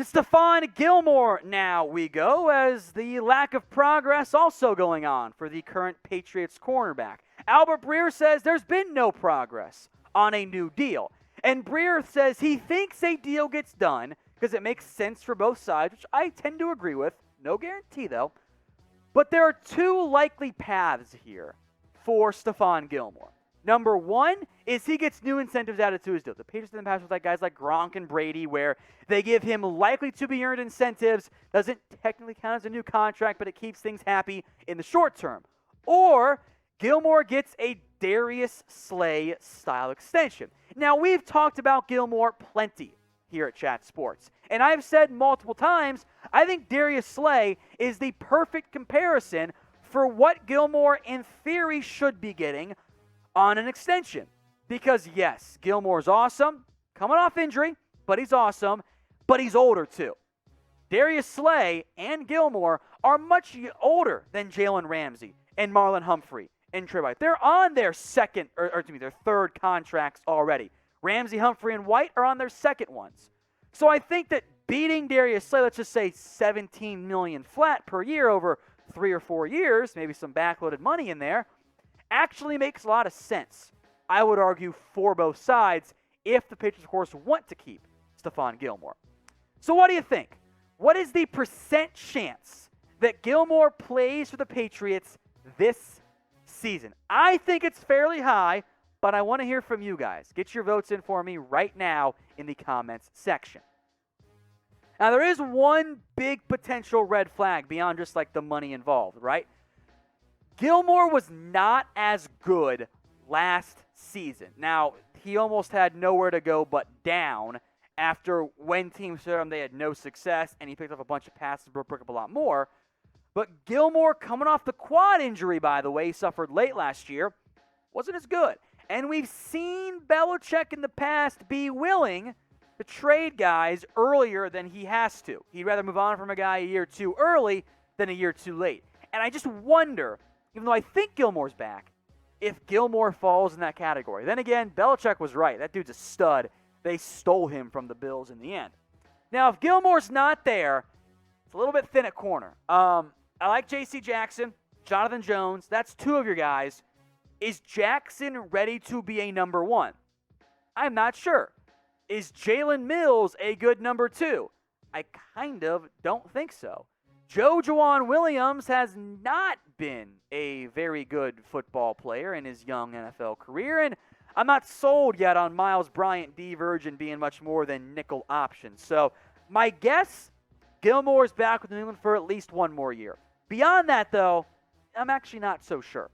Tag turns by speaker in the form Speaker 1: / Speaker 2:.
Speaker 1: Stephon Gilmore now we go, as the lack of progress also going on for the current Patriots cornerback. Albert Breer says there's been no progress on a new deal. And Breer says he thinks a deal gets done because it makes sense for both sides, which I tend to agree with. No guarantee, though. But there are two likely paths here for Stephon Gilmore. Number one is he gets new incentives added to his deal. The Patriots in the past with like guys like Gronk and Brady, where they give him likely to be earned incentives. Doesn't technically count as a new contract, but it keeps things happy in the short term. Or Gilmore gets a Darius Slay style extension. Now, we've talked about Gilmore plenty here at Chat Sports. And I've said multiple times, I think Darius Slay is the perfect comparison for what Gilmore in theory should be getting on an extension. Because yes, Gilmore's awesome, coming off injury, but he's awesome, but he's older too. Darius Slay and Gilmore are much older than Jalen Ramsey and Marlon Humphrey and Trey White. They're on their their third contracts already. Ramsey, Humphrey, and White are on their second ones. So I think that beating Darius Slay, let's just say $17 million flat per year over 3 or 4 years, maybe some backloaded money in there, actually makes a lot of sense, I would argue, for both sides, if the Patriots, of course, want to keep Stephon Gilmore. So what do you think? What is the percent chance that Gilmore plays for the Patriots this season? I think it's fairly high, but I want to hear from you guys. Get your votes in for me right now in the comments section. Now, there is one big potential red flag beyond just like the money involved, right? Gilmore was not as good last season. Now, he almost had nowhere to go but down after when teams showed him they had no success, and he picked up a bunch of passes, broke up a lot more. But Gilmore, coming off the quad injury, by the way, he suffered late last year, wasn't as good. And we've seen Belichick in the past be willing to trade guys earlier than he has to. He'd rather move on from a guy a year too early than a year too late. And I just wonder, even though I think Gilmore's back, if Gilmore falls in that category. Then again, Belichick was right. That dude's a stud. They stole him from the Bills in the end. Now, if Gilmore's not there, it's a little bit thin at corner. I like J.C. Jackson, Jonathan Jones. That's two of your guys. Is Jackson ready to be a number one? I'm not sure. Is Jalen Mills a good number two? I kind of don't think so. Joe Juwan Williams has not been a very good football player in his young NFL career, and I'm not sold yet on Miles Bryant, D. Virgin being much more than nickel options. So my guess, Gilmore's back with New England for at least one more year. Beyond that, though, I'm actually not so sure.